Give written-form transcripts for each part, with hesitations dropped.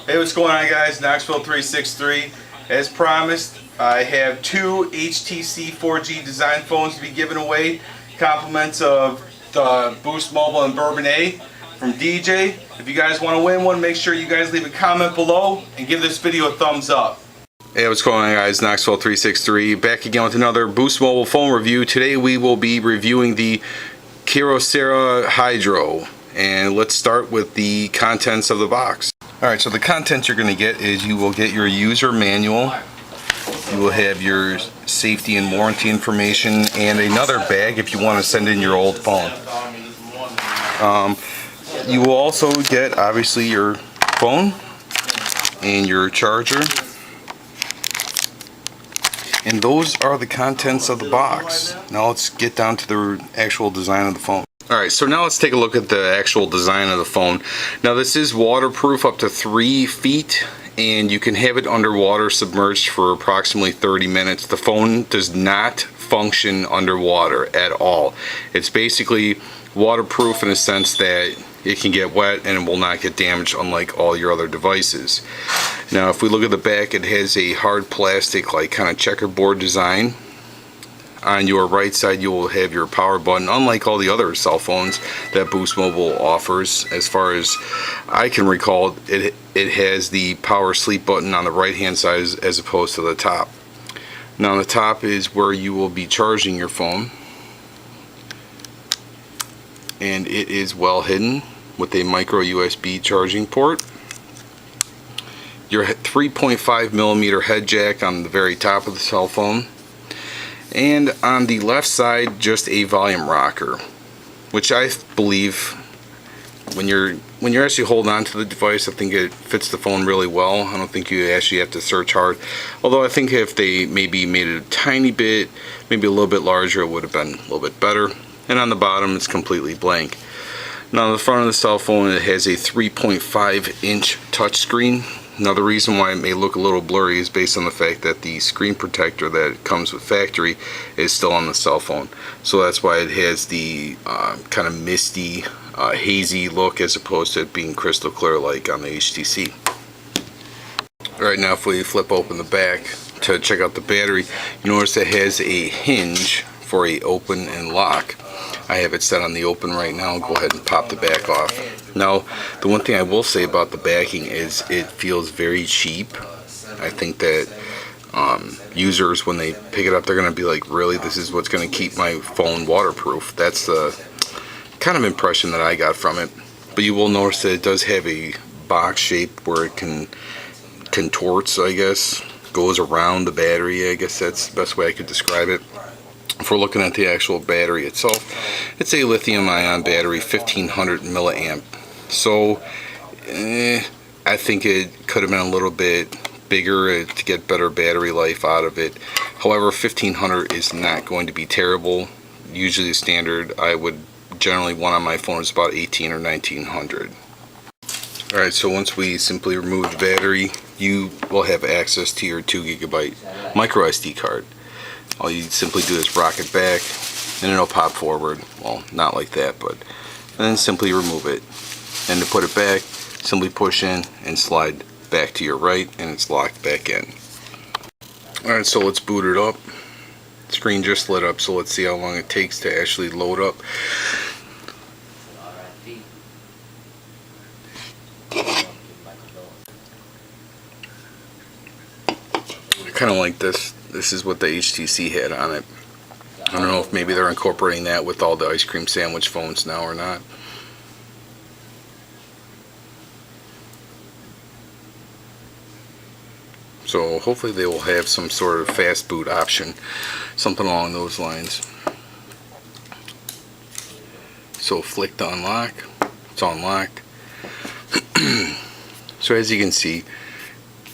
Hey, what's going on, guys? Knoxville 363. As promised, I have two HTC 4G design phones to be given away. Compliments of the Boost Mobile and Bourbon A from DJ. If you guys want to win one, make sure you guys leave a comment below and give this video a thumbs up. Hey, what's going on, guys? Knoxville 363 back again with another Boost Mobile phone review. Today we will be reviewing the Kyorcera Hydro, and let's start with the contents of the box. Alright, so the contents you're going to get is you will get your user manual, you will have your safety and warranty information, and another bag if you want to send in your old phone. You will also get, obviously, your phone and your charger. And those are the contents of the box. Now let's get down to the actual design of the phone. Alright, so now let's take a look at the actual design of the phone. Now this is waterproof up to 3 feet, and you can have it underwater submerged for approximately 30 minutes. The phone does not function underwater at all. It's basically waterproof in a sense that it can get wet and it will not get damaged, unlike all your other devices. Now if we look at the back, it has a hard plastic like kind of checkerboard design. On your right side you will have your power button, unlike all the other cell phones that Boost Mobile offers. As far as I can recall, it has the power sleep button on the right hand side as opposed to the top. Now on the top is where you will be charging your phone, and it is well hidden with a micro USB charging port. Your 3.5mm head jack on the very top of the cell phone, and on the left side just a volume rocker, which I believe when you're actually holding on to the device, I think it fits the phone really well. I don't think you actually have to search hard, although I think if they maybe made it a tiny bit, maybe a little bit larger, it would have been a little bit better. And on the bottom it's completely blank. Now on the front of the cell phone it has a 3.5-inch touchscreen. Now the reason why it may look a little blurry is based on the fact that the screen protector that comes with factory is still on the cell phone. So that's why it has the kind of misty, hazy look as opposed to it being crystal clear like on the HTC. Alright, now if we flip open the back to check out the battery, you notice it has a hinge for a open and lock. I have it set on the open right now. I'll go ahead and pop the back off. Now, the one thing I will say about the backing is it feels very cheap. I think that users, when they pick it up, they're going to be like, really, this is what's going to keep my phone waterproof? That's the kind of impression that I got from it. But you will notice that it does have a box shape where it contorts, I guess, goes around the battery. I guess that's the best way I could describe it. If we're looking at the actual battery itself, it's a lithium-ion battery, 1500 milliamp. So I think it could have been a little bit bigger to get better battery life out of it. However, 1500 is not going to be terrible. Usually the standard I would generally want on my phone is about 18 or 1900. Alright, so once we simply remove the battery, you will have access to your 2 GB micro SD card. All you simply do is rock it back and it'll pop forward. Well, not like that, but then simply remove it. And to put it back, simply push in and slide back to your right and it's locked back in. Alright, so let's boot it up. The screen just lit up, so let's see how long it takes to actually load up. I kind of like this. This is what the HTC had on it. I don't know if maybe they're incorporating that with all the ice cream sandwich phones now or not. So hopefully they will have some sort of fast boot option, something along those lines. So flick to unlock. It's unlocked. So as you can see,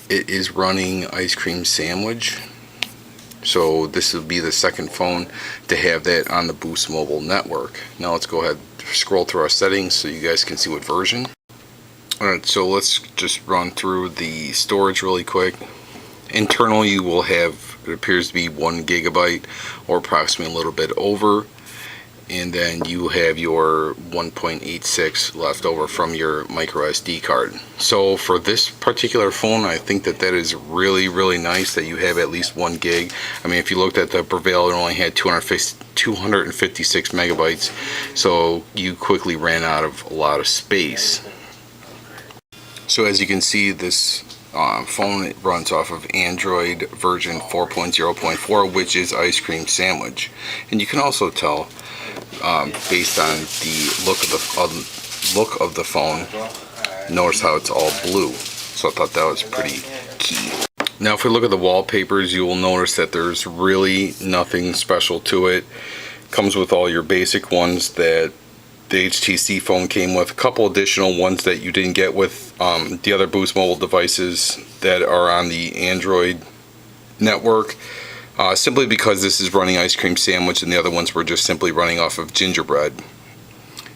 it is running ice cream sandwich. So this will be the second phone to have that on the Boost Mobile network. Now let's go ahead and scroll through our settings so you guys can see what version. Alright, so let's just run through the storage really quick. Internal you will have, it appears to be 1 GB or approximately a little bit over. and then you have your 1.86 left over from your micro SD card. So for this particular phone, I think that is really nice that you have at least 1 gig. I mean, if you looked at the Prevail, it only had 256 megabytes, so you quickly ran out of a lot of space. So as you can see, this phone runs off of Android version 4.0.4, which is Ice Cream Sandwich, and you can also tell based on the look of the phone. Notice how it's all blue, so I thought that was pretty key. Now, if we look at the wallpapers, you will notice that there's really nothing special to it. Comes with all your basic ones that the HTC phone came with. A couple additional ones that you didn't get with the other Boost Mobile devices that are on the Android network. Simply because this is running Ice Cream Sandwich and the other ones were just simply running off of Gingerbread.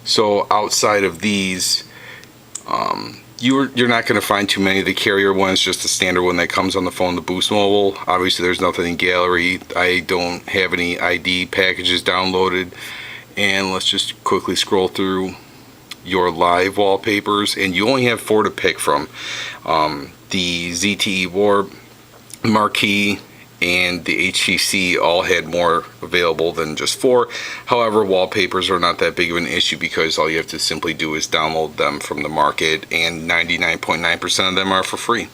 So outside of these, you're not going to find too many of the carrier ones, just the standard one that comes on the phone, the Boost Mobile. Obviously there's nothing in gallery. I don't have any ID packages downloaded. And let's just quickly scroll through your live wallpapers, and you only have 4 to pick from. The ZTE Warp, Marquee, and the HTC all had more available than just 4. However, wallpapers are not that big of an issue because all you have to simply do is download them from the market, and 99.9% of them are for free.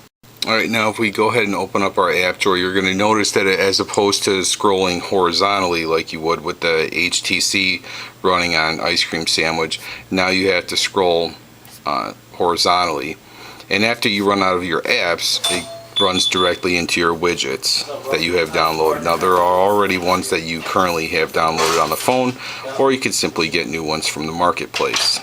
Alright, now if we go ahead and open up our app drawer, you're going to notice that as opposed to scrolling horizontally like you would with the HTC running on Ice Cream Sandwich, now you have to scroll horizontally. And after you run out of your apps, it runs directly into your widgets that you have downloaded. Now there are already ones that you currently have downloaded on the phone, or you can simply get new ones from the marketplace.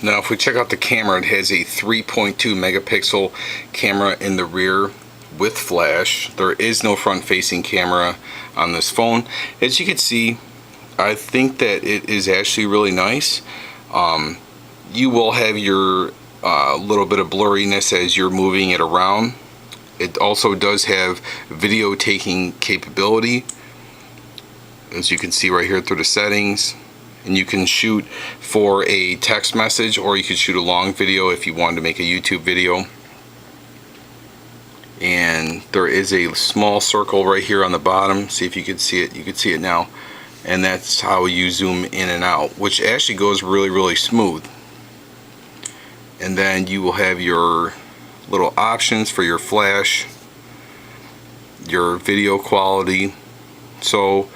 Now if we check out the camera, it has a 3.2 megapixel camera in the rear with flash. There is no front facing camera on this phone. As you can see, I think that it is actually really nice. You will have your little bit of blurriness as you're moving it around. It also does have video taking capability, as you can see right here through the settings. And you can shoot for a text message, or you could shoot a long video if you wanted to make a YouTube video. And there is a small circle right here on the bottom. See if you can see it. You can see it now. And that's how you zoom in and out, which actually goes really smooth. And then you will have your little options for your flash, your video quality. So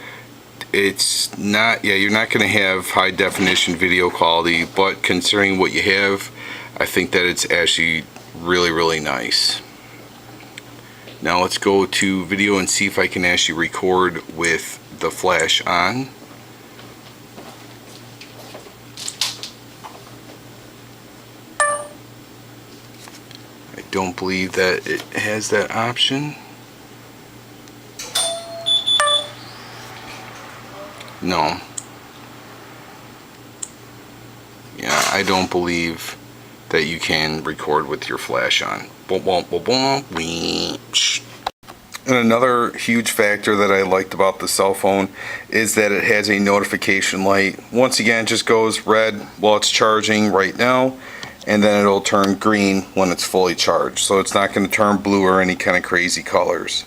it's not, you're not going to have high definition video quality, but considering what you have, I think that it's actually really nice. Now let's go to video and see if I can actually record with the flash on. I don't believe that it has that option. No. Yeah, I don't believe that you can record with your flash on. And another huge factor that I liked about the cell phone is that it has a notification light. Once again, it just goes red while it's charging right now, and then it'll turn green when it's fully charged. So it's not going to turn blue or any kind of crazy colors.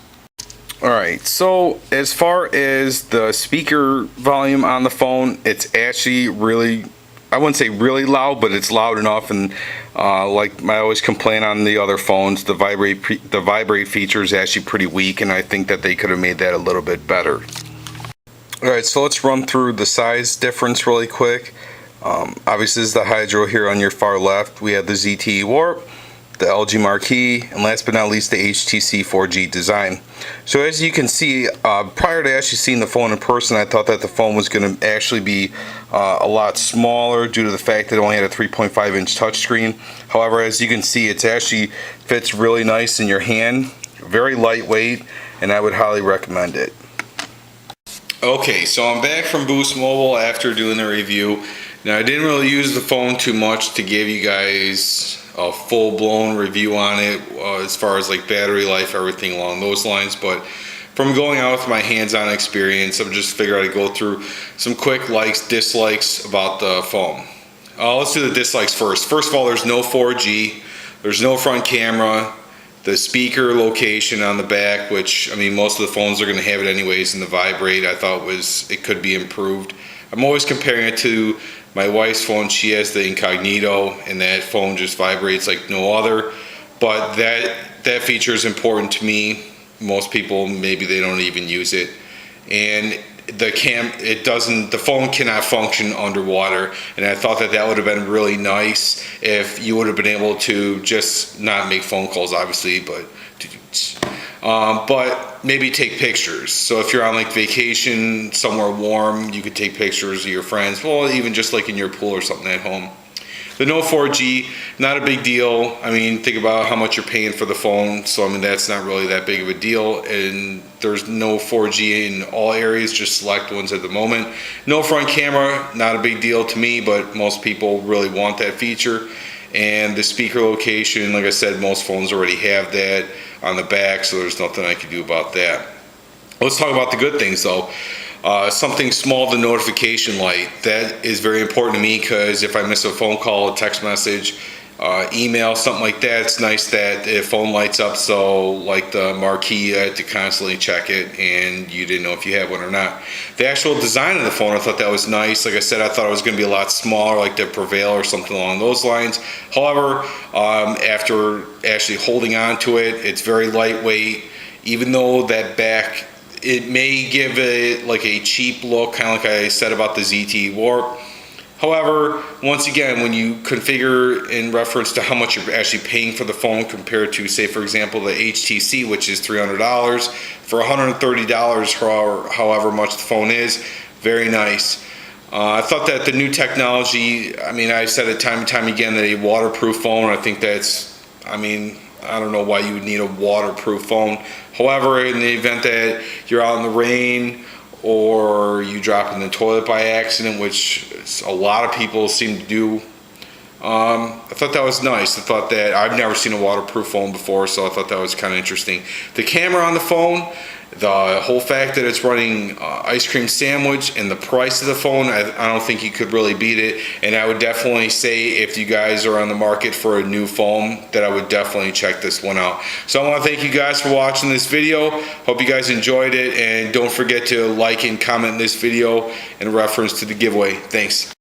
Alright, so as far as the speaker volume on the phone, it's actually really, I wouldn't say really loud, but it's loud enough. And like I always complain on the other phones, the vibrate feature is actually pretty weak, and I think that they could have made that a little bit better. Alright, so let's run through the size difference really quick. Obviously this is the Hydro here on your far left. We have the ZTE Warp, the LG Marquee, and last but not least the HTC 4G design. So as you can see, prior to actually seeing the phone in person, I thought that the phone was going to actually be a lot smaller due to the fact that it only had a 3.5 inch touchscreen. However, as you can see, it actually fits really nice in your hand, very lightweight, and I would highly recommend it. Okay, so I'm back from Boost Mobile after doing the review. Now I didn't really use the phone too much to give you guys a full-blown review on it as far as like battery life, everything along those lines, but from going out with my hands-on experience, I'm just figuring I'd go through some quick likes, dislikes about the phone. Let's do the dislikes first. First of all, there's no 4G, there's no front camera, the speaker location on the back, which, I mean, most of the phones are going to have it anyways, and the vibrate, I thought it could be improved. I'm always comparing it to my wife's phone. She has the incognito, and that phone just vibrates like no other. But that feature is important to me. Most people, maybe they don't even use it. And the phone cannot function underwater, and I thought that would have been really nice if you would have been able to just not make phone calls, obviously, but maybe take pictures. So if you're on like vacation somewhere warm, you could take pictures of your friends, well, even just like in your pool or something at home. The no 4G, not a big deal. I mean, think about how much you're paying for the phone, so I mean, that's not really that big of a deal. And there's no 4G in all areas, just select ones at the moment. No front camera, not a big deal to me, but most people really want that feature. And the speaker location, like I said, most phones already have that on the back, so there's nothing I can do about that. Let's talk about the good things though. Something small, the notification light. That is very important to me, because if I miss a phone call, a text message, email, something like that, it's nice that the phone lights up, so like the marquee, you had to constantly check it and you didn't know if you had one or not. The actual design of the phone, I thought that was nice. Like I said, I thought it was going to be a lot smaller, like the Prevail or something along those lines. However, after actually holding on to it, it's very lightweight. Even though that back, it may give it like a cheap look, kind of like I said about the ZTE Warp. However, once again, when you configure in reference to how much you're actually paying for the phone compared to, say, for example, the HTC, which is $300, for $130, however much the phone is, very nice. I thought that the new technology, I mean, I said it time and time again that a waterproof phone, I think that's, I mean, I don't know why you would need a waterproof phone. However, in the event that you're out in the rain or you drop in the toilet by accident, which a lot of people seem to do, I thought that was nice. I thought that I've never seen a waterproof phone before, so I thought that was kind of interesting. The camera on the phone, the whole fact that it's running ice cream sandwich, and the price of the phone, I don't think you could really beat it. And I would definitely say, if you guys are on the market for a new phone, that I would definitely check this one out. So I want to thank you guys for watching this video. Hope you guys enjoyed it, and don't forget to like and comment this video in reference to the giveaway. Thanks.